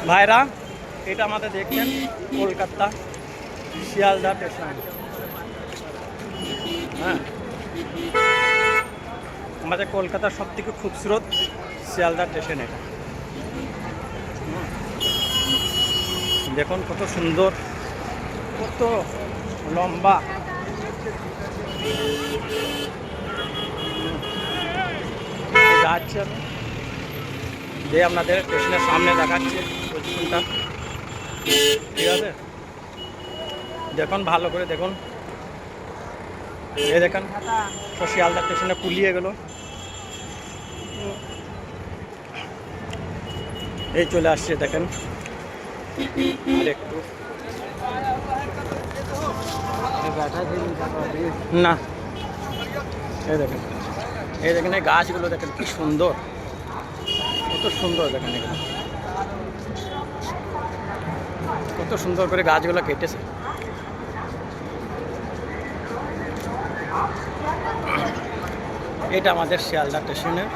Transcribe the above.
ভাইরা, এটা আমাদের দেখছেন কলকাতা শিয়ালদা স্টেশন। হ্যাঁ, আমাদের কলকাতার সব থেকে খুবসুরত শিয়ালদা স্টেশন এটা। দেখুন কত সুন্দর, কত লম্বা। যাচ্ছি আমি, যে আপনাদের স্টেশনের সামনে দেখাচ্ছে পজিশনটা, ঠিক আছে? দেখুন ভালো করে দেখুন, এই দেখেন তো শিয়ালদা স্টেশনে পুলিয়ে গেল। এই চলে আসছে দেখেন, আর একটু না, এই দেখেন, এই দেখেন এই গাছগুলো দেখেন কি সুন্দর, কত সুন্দর দেখেন এখানে, কত সুন্দর করে গাছগুলো কেটেছে। এটা আমাদের শিয়ালদা স্টেশনের